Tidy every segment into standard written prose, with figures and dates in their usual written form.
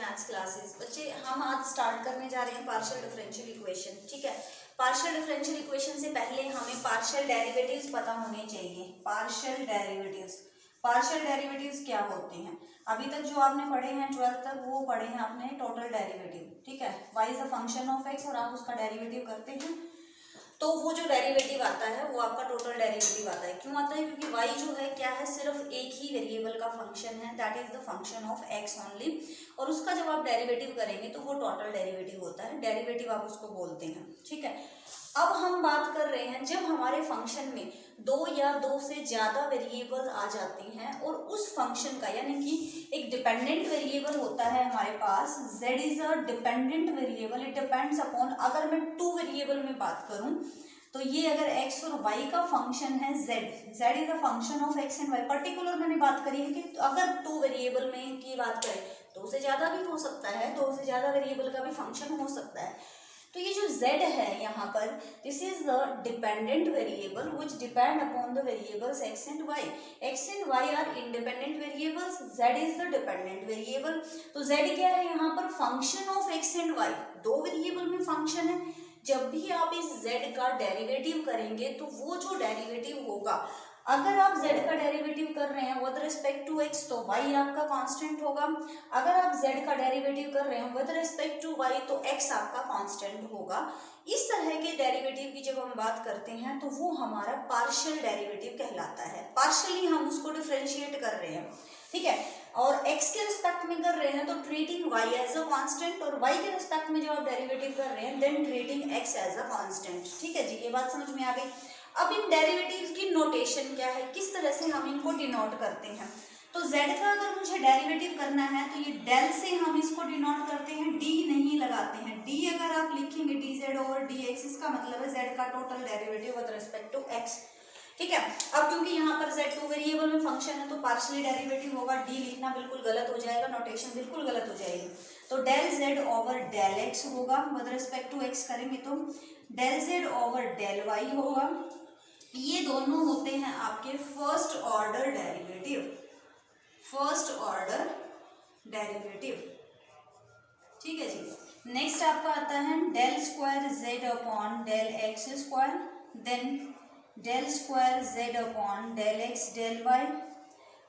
Maths classes. बच्चे हम आज स्टार्ट करने जा रहे हैं पार्शियल डिफरेंशियल इक्वेशन। ठीक है, पार्शियल डिफरेंशियल इक्वेशन से पहले हमें पार्शियल डेरिवेटिव्स पता होने चाहिए। पार्शियल डेरिवेटिव्स क्या होते हैं? अभी तक जो आपने पढ़े हैं 12th तक वो पढ़े हैं आपने टोटल डेरिवेटिव। ठीक है, y is a function of x और आप उसका डेरिवेटिव करते हैं तो वो जो डेरिवेटिव आता है वो आपका टोटल डेरिवेटिव आता है। क्यों आता है? क्योंकि y जो है क्या है, सिर्फ एक ही वेरिएबल का फंक्शन है, that is the function of x only. और उसका जब आप डेरिवेटिव करेंगे तो वो टोटल डेरिवेटिव होता है, डेरिवेटिव आप उसको बोलते हैं। ठीक है, अब हम बात कर रहे हैं जब हमारे फंक्शन में दो या दो से ज्यादा वेरिएबल आ जाते हैं और उस फंक्शन का यानी कि एक डिपेंडेंट वेरिएबल होता है हमारे पास, z is a dependent variable, it depends upon, अगर मैं टू वेरिएबल में बात करूं तो ये अगर x और y का फंक्शन है z is a function of x and y। Particular मैंने बात करी है कि अगर टू वेरिएबल में की बात करें, दो से ज्यादा भी हो सकता है, दो से ज्यादा वेरिएबल का भी फंक्शन हो सकता है। तो ये जो z है यहाँ पर, this is the dependent variable which depend upon the variables x and y। x and y are independent variables, z is the dependent variable. तो z क्या है यहाँ पर? Function of x and y। दो variable में function है, जब भी आप इस z का डेरिवेटिव करेंगे तो वो जो डेरिवेटिव होगा, अगर आप z का डेरिवेटिव कर रहे हैं विद रिस्पेक्ट टू x तो y आपका कांस्टेंट होगा, अगर आप z का डेरिवेटिव कर रहे हैं विद रिस्पेक्ट टू y तो x आपका कांस्टेंट होगा। इस तरह के डेरिवेटिव की जब हम बात करते हैं तो वो हमारा पार्शियल डेरिवेटिव कहलाता है। पार्शियली हम उसको डिफरेंशिएट कर रहे हैं, ठीक है, और x के रिस्पेक्ट में कर रहे हैं तो treating y as a constant, और y के रिस्पेक्ट में जो आप डेरिवेटिव कर रहे हैं then treating x as a constant. ठीक है जी, ये बात समझ में आ गई। अब इन डेरिवेटिव्स की नोटेशन क्या है, किस तरह से हम इनको डिनोट करते हैं? तो z का अगर मुझे डेरिवेटिव करना है तो ये डेल से हम इसको डिनोट करते हैं, d नहीं लगाते हैं। d अगर आप लिखेंगे dz ओवर dx, इसका मतलब है z का total derivative with respect to x। ठीक है, अब क्योंकि यहाँ पर z टू वेरिएबल में फंक्शन है तो पार्शियली डेरिवेटिव होगा, d लिखना बिल्कुल गलत हो जाएगा, नोटेशन बिल्कुल गलत हो जाएगी। तो del z over del x होगा, विद रिस्पेक्ट टू x करेंगे तो del z over del y होगा। ये दोनों होते हैं आपके फर्स्ट ऑर्डर डेरिवेटिव। ठीक है जी, नेक्स्ट आपका आता है del square z upon del x square, then del square z upon del x del y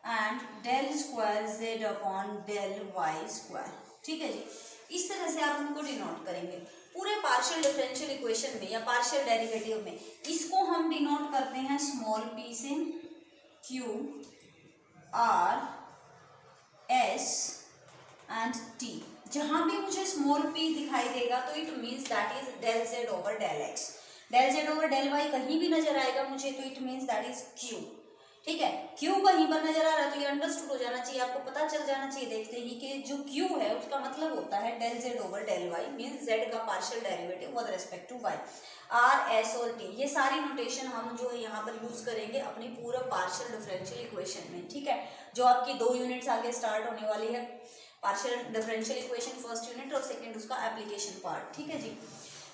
and del square z upon del y square. ठीक है जी, इस तरह से आप उनको डिनोट करेंगे। पूरे पार्शियल डिफरेंशियल इक्वेशन में या पार्शियल डेरिवेटिव में इसको हम डिनोट करते हैं स्मॉल p से, q r s and t। जहां भी मुझे स्मॉल p दिखाई देगा तो it means that is del z over del x। Del z over del y कहीं भी नजर आएगा मुझे तो it means that is q। ठीक है, q कहीं पर नजर आ रहा है तो ये अंडरस्टूड हो जाना चाहिए, आपको पता चल जाना चाहिए देखते ही कि जो q है उसका मतलब होता है del z over del y, means z का partial derivative with respect to y। r s और t ये सारी नोटेशन हम जो है यहाँ पर यूज करेंगे अपनी पूरा पार्शियल डिफरेंशियल इक्वेशन में। ठीक है, जो आपकी 2 यूनिट्स आगे स्टार्ट होने वाली है, partial differential equation first unit और सेकंड उसका एप्लीकेशन पार्ट। ठीक है जी,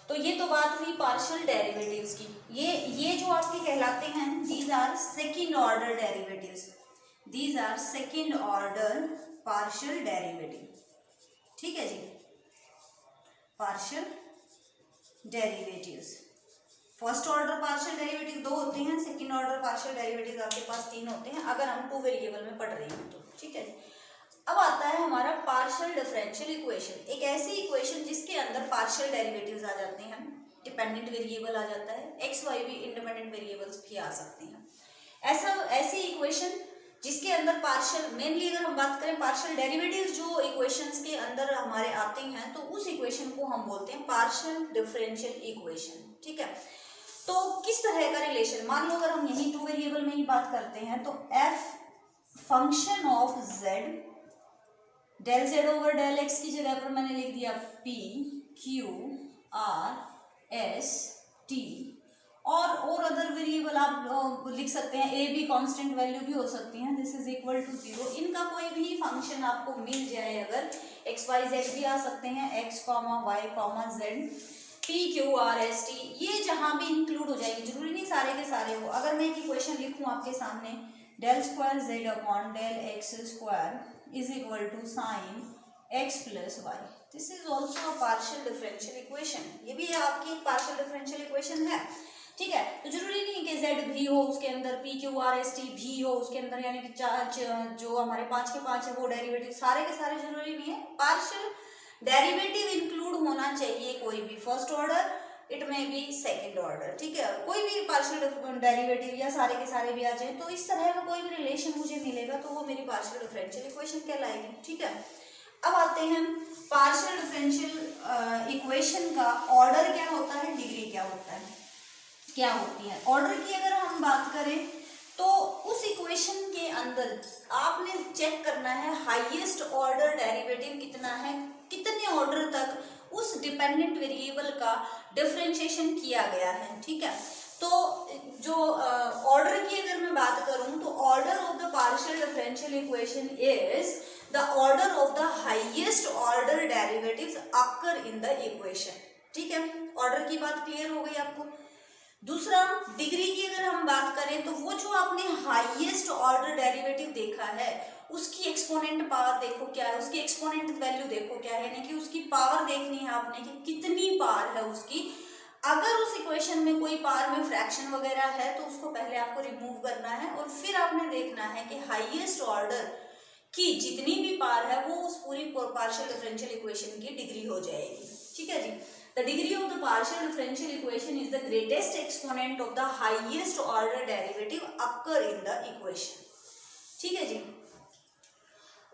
तो ये तो बात हुई पार्शियल डेरिवेटिव्स की। ये जो आपके कहलाते हैं these are second order derivatives, these are second order partial derivative. ठीक है जी, partial derivatives. First order partial derivative 2 होते हैं, सेकंड ऑर्डर पार्शियल डेरिवेटिव आपके पास 3 होते हैं अगर हम 2 वेरिएबल में पढ़ रहे हैं तो। ठीक है जी, अब आता है हमारा पार्शियल डिफरेंशियल इक्वेशन, एक ऐसी इक्वेशन जिसके अंदर पार्शियल डेरिवेटिव्स आ जाते हैं, डिपेंडेंट वेरिएबल आ जाता है, एक्स वाई भी इंडिपेंडेंट वेरिएबल्स भी आ सकते हैं। ऐसी इक्वेशन जिसके अंदर पार्शियल, मेनली अगर हम बात करें पार्शियल डेरिवेटिव्स जो इक्वेशंस के अंदर हमारे आते हैं तो उस इक्वेशन को हम बोलते हैं पार्शियल डिफरेंशियल इक्वेशन। ठीक है, तो किस तरह का रिलेशन, मान लो अगर हम यही 2 वेरिएबल में ही बात करते हैं तो f function of z, del z over del x की जगह पर मैंने लिख दिया p q r s t, और अदर वेरिएबल आप लिख सकते हैं, a भी कांस्टेंट वैल्यू भी हो सकती हैं, दिस इज इक्वल टू 0। इनका कोई भी फंक्शन आपको मिल जाए, अगर x y z भी आ सकते हैं, x y z, p q r s t, ये जहां भी इंक्लूड हो जाएंगे, जरूरी नहीं सारे के सारे हो। अगर मैं एक इक्वेशन लिखूं आपके सामने, del square z upon del x square is equal to sine x plus y, this is also a partial differential equation, ये भी आपकी एक पार्शियल डिफरेंशियल इक्वेशन है, ठीक है। तो जरूरी नहीं है कि z भी हो उसके अंदर, p q r s t भी हो उसके अंदर, यानी कि जो हमारे 5 के 5 है वो डेरिवेटिव सारे के सारे जरूरी नहीं है, पार्शियल डेरिवेटिव इंक्लूड होना चाहिए, कोई भी फर्स्ट ऑर्डर, इट में बी सेकेंड ऑर्डर, ठीक है, कोई भी पार्शियल डेरिवेटिव या सारे के सारे भी आ जाए, तो इस तरह का कोई भी रिलेशन मुझे मिलेगा तो वो मेरी पार्शियल डिफरेंशियल इक्वेशन कहलाएगी, ठीक है। अब आते हैं पार्शियल डिफरेंशियल इक्वेशन का ऑर्डर क्या होता है, डिग्री क्या होता है, क्या होती है। ऑर्डर की अगर हम बात करें तो उस इक्वेशन के अंदर आपने चेक करना है हाईएस्ट ऑर्डर डेरिवेटिव कितना है, कितने ऑर्डर तक उस डिपेंडेंट वेरिएबल का डिफरेंशिएशन किया गया है, ठीक है। तो जो ऑर्डर की अगर मैं बात करूं तो order of the partial differential equation is the order of the highest order derivatives occur in the equation, ठीक है। ऑर्डर की बात क्लियर हो गई आपको। दूसरा, डिग्री की अगर हम बात करें तो वो जो आपने हाईएस्ट ऑर्डर डेरिवेटिव देखा है उसकी एक्सपोनेंट पावर देखो क्या है, उसकी एक्सपोनेंट वैल्यू देखो क्या है, यानी कि उसकी पावर देखनी है आपने कि कितनी पावर है उसकी। अगर उस इक्वेशन में कोई पावर में फ्रैक्शन वगैरह है तो उसको पहले आपको रिमूव करना है और फिर आपने देखना है कि हाईएस्ट ऑर्डर की जितनी भी पावर है वो उस पूरी पार्शियल डिफरेंशियल इक्वेशन की डिग्री हो जाएगी, ठीक है जी। The degree of the partial differential equation is the greatest exponent of the highest order derivative occur in the equation, ठीक है जी।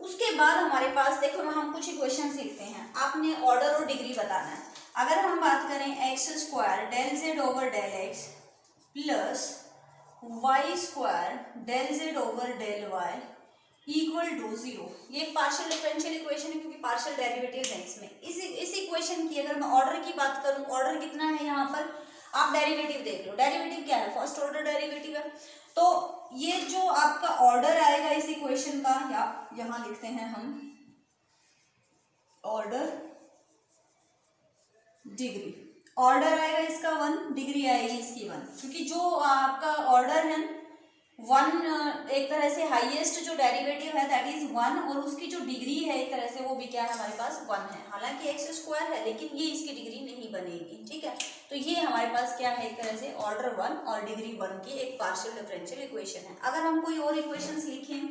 उसके बाद हमारे पास देखो हम कुछ इक्वेशन सीखते हैं, आपने ऑर्डर और डिग्री बताना है। अगर हम बात करें x square del z over del x plus y square del z over del y equal to 0, ये एक पार्शियल डिफरेंशियल इक्वेशन है क्योंकि पार्शियल डेरिवेटिव है इसमें। इस इक्वेशन की अगर मैं ऑर्डर की बात करूं, ऑर्डर कितना है यहाँ पर, आप डेरिवेटिव देख लो, डेरिवेटिव क्या है, फर्स्ट ऑर्डर डेरिवेटिव है। तो ये जो आपका ऑर्डर आएगा इस इक्वेशन का, या यहाँ लिखते हैं हम ऑर्डर डिग्री, ऑर्डर आएगा इसका 1, डिग्री आएगी इसकी 1, क्योंकि जो आपका ऑर्डर है 1 एक तरह से हाईएस्ट जो डेरिवेटिव है दैट इज 1 और उसकी जो डिग्री है एक तरह से वो भी क्या है हमारे पास 1 है। हालांकि एक्स स्क्वायर है लेकिन ये इसकी डिग्री नहीं बनेगी, ठीक है। तो ये हमारे पास क्या है, एक तरह से ऑर्डर 1 और डिग्री 1 की एक पार्शियल डिफरेंशियल इक्वेशन है। अगर हम कोई और इक्वेशंस लिखें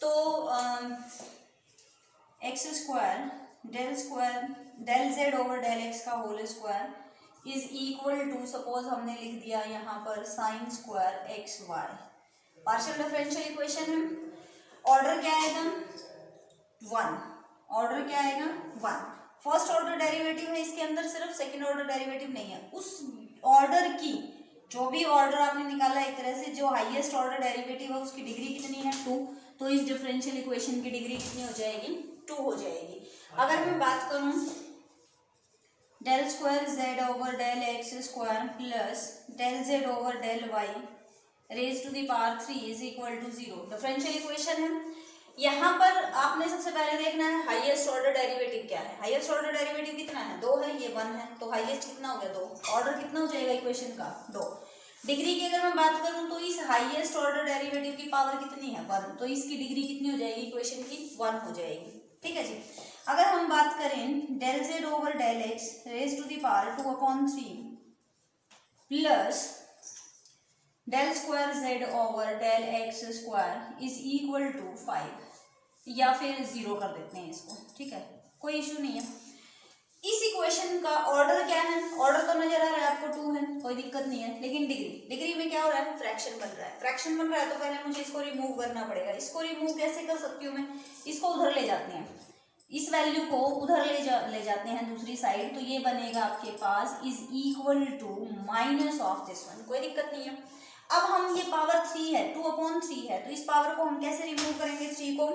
तो x square del z over del x का whole square is equal to, suppose हमने लिख दिया यहाँ पर sine square x y, partial differential equation है। ऑर्डर क्या आएगा 1, ऑर्डर क्या आएगा 1, फर्स्ट ऑर्डर डेरिवेटिव है इसके अंदर, सिर्फ सेकंड ऑर्डर डेरिवेटिव नहीं है। उस ऑर्डर की जो भी ऑर्डर आपने निकाला एक तरह से, जो हाईएस्ट ऑर्डर डेरिवेटिव है उसकी डिग्री कितनी है 2, तो इस डिफरेंशियल इक्वेशन की डिग्री कितनी हो जाएगी 2 हो जाएगी। अगर मैं बात करूं del square z over del x square plus del z over del y raise to the power 3 is equal to 0, differential equation है। यहाँ पर आपने सबसे पहले देखना है हाईएस्ट ऑर्डर डेरिवेटिव क्या है, हाईएस्ट ऑर्डर डेरिवेटिव कितना है 2 है, ये 1 है, तो हाईएस्ट कितना हो गया 2, ऑर्डर कितना हो जाएगा इक्वेशन का 2। डिग्री की अगर मैं बात करूं तो इस हाईएस्ट ऑर्डर डेरिवेटिव की पावर कितनी है 1, तो इसकी डिग्री कितनी हो जाएगी इक्वेशन की 1 हो जाएगी, ठीक है जी। अगर हम बात करें del z over del x raise to the power 2/3 plus del square z over del x square is equal to 5, या फिर 0 कर देते हैं इसको, ठीक है, कोई इशू नहीं है। इस इक्वेशन का ऑर्डर क्या है, ऑर्डर तो नजर आ रहा है आपको 2 है, कोई दिक्कत नहीं है, लेकिन डिग्री में क्या हो रहा है, फ्रैक्शन बन रहा है, फ्रैक्शन बन रहा है तो पहले मुझे इसको रिमूव करना पड़ेगा। इसको रिमूव कैसे कर सकती हूँ मैं, इसको उधर ले जाते हैं, इस वैल्यू को उधर ले जाते हैं दूसरी साइड, तो ये बनेगा आपके पास is equal to minus of this one, कोई दिक्कत नहीं है। अब हम ये पावर 3 है 2/3 है, तो इस पावर को हम कैसे रिमूव करेंगे 3 को,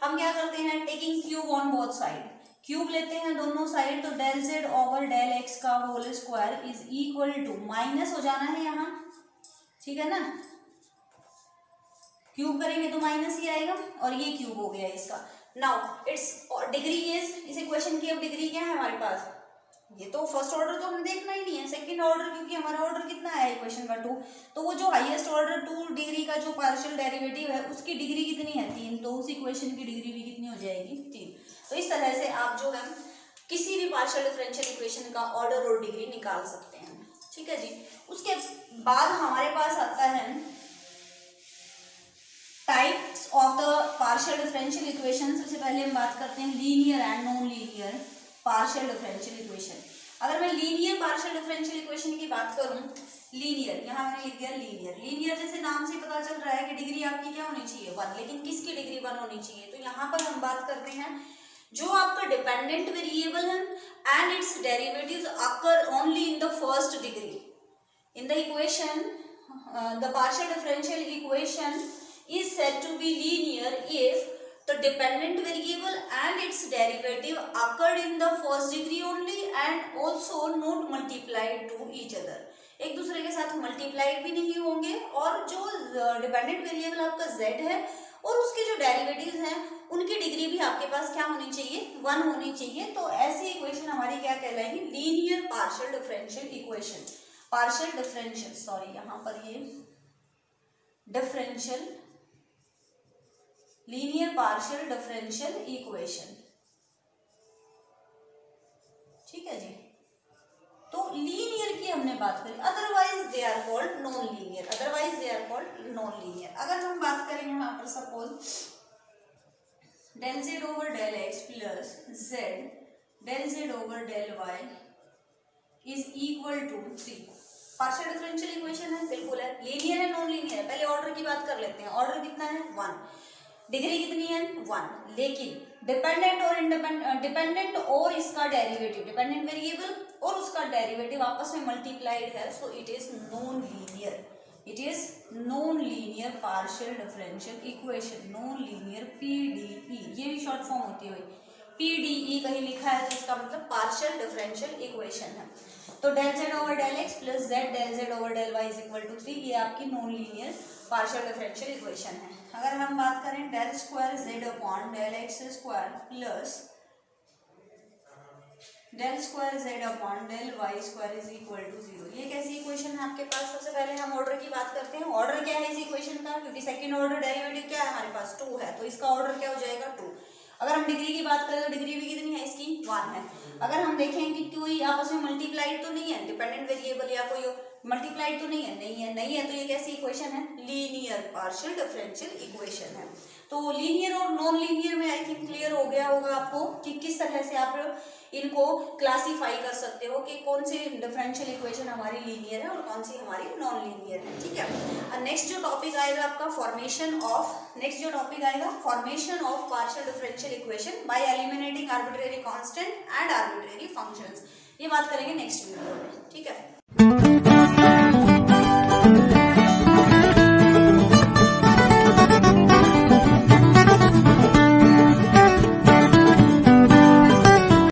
हम क्या करते हैं taking cube on both side, cube लेते हैं दोनों साइड, तो del z over del x का whole square is equal to, minus हो जाना है यहाँ, ठीक है ना, क्यूब करेंगे तो माइनस ही आएगा और ये क्यूब हो गया इसका। नाउ इट्स डिग्री इज, इस इक्वेशन की अब डिग्री क्या है हमारे पास, ये तो फर्स्ट ऑर्डर तो हमें देखना ही नहीं है, सेकंड ऑर्डर, क्योंकि हमारा ऑर्डर कितना है इक्वेशन का 2, तो वो जो हाईएस्ट ऑर्डर 2 डिग्री का जो पार्शियल डेरिवेटिव है उसकी डिग्री कितनी है 3, तो उस इक्वेशन की डिग्री भी कितनी हो जाएगी 3। तो इस तरह से आप जो है किसी भी पार्शियल डिफरेंशियल इक्वेशन का ऑर्डर और डिग्री निकाल सकते हैं। ठीक है जी। उसके बाद हमारे पास आता है types of the partial differential equation. सबसे पहले हम बात करते हैं linear and non linear partial differential equation. अगर मैं लीनियर पार्शियल डिफरेंशियल इक्वेशन की बात करूं, लीनियर, यहाँ मैंने लिख दिया लीनियर। लीनियर जैसे नाम से पता चल रहा है कि डिग्री आपकी क्या होनी चाहिए 1, लेकिन किसकी डिग्री 1 होनी चाहिए? तो यहाँ पर हम बात करते हैं जो आपका डिपेंडेंट वेरिएबल है and it's derivatives occur only in the first degree in the equation, the partial differential equation is said to be linear if the dependent variable and its derivative occurred in the first degree only and also not multiplied to each other। एक दूसरे के साथ multiplied भी नहीं होंगे और जो dependent variable आपका z है और उसके जो डेरिवेटिव्स हैं उनकी डिग्री भी आपके पास क्या होनी चाहिए? 1 होनी चाहिए। तो ऐसी इक्वेशन हमारी क्या कहलाएगी? Linear partial differential equation. Partial differential, sorry यहाँ पर ये differential, linear partial differential equation. ठीक है जी। तो लीनियर की हमने बात करी, otherwise they are called non linear, otherwise they are called non linear. अगर हम बात करें यहाँ पर suppose del z over del x plus z del z over del y is equal to 3। Partial differential equation है, बिल्कुल है। Linear है नॉन लीनियर है? पहले ऑर्डर की बात कर लेते हैं। ऑर्डर कितना है? 1। डिग्री कितनी है? 1। लेकिन डिपेंडेंट और इंडिपेंडेंट, डिपेंडेंट और इसका डेरिवेटिव, डिपेंडेंट वेरिएबल और उसका डेरिवेटिव आपस में मल्टीप्लाइड है, so it is non linear. It is non linear partial differential equation, non linear PDE, ये भी शॉर्ट फॉर्म होती है भाई। PDE कहीं लिखा है तो इसका मतलब पार्शियल डिफरेंशियल इक्वेशन है। तो del z over del x plus z del z over del y is equal to 3, ये आपकी non linear partial differential equation है। अगर हम बात करें del square z upon del x square plus del square z upon del y square is equal to 0, ये कैसी equation है आपके पास? सबसे पहले हम ऑर्डर की बात करते हैं। ऑर्डर क्या है इस इक्वेशन का? क्योंकि सेकंड ऑर्डर डेरिवेटिव क्या है हमारे पास? 2 है, तो इसका ऑर्डर क्या हो जाएगा? 2। अगर हम डिग्री की बात करें तो डिग्री भी कितनी है इसकी? 1 है। अगर हम देखें कि कोई आपस में मल्टीप्लाइड तो नहीं है, डिपेंडेंट वेरिएबल या कोई मल्टीप्लाइड तो नहीं है, नहीं है, तो ये कैसी इक्वेशन है? लीनियर पार्शियल डिफरेंशियल इक्वेशन है। तो लीनियर और नॉन लीनियर में आई थिंक क्लियर हो गया होगा आपको कि किस तरह से आप इनको क्लासीफाई कर सकते हो कि कौन सी डिफरेंशियल इक्वेशन हमारी लीनियर है और कौन सी हमारी नॉन लीनियर है। ठीक है। नेक्स्ट जो टॉपिक आएगा आपका formation of partial differential equation by eliminating arbitrary constant and arbitrary functions, ये बात करेंगे नेक्स्ट वीडियो में। ठीक है।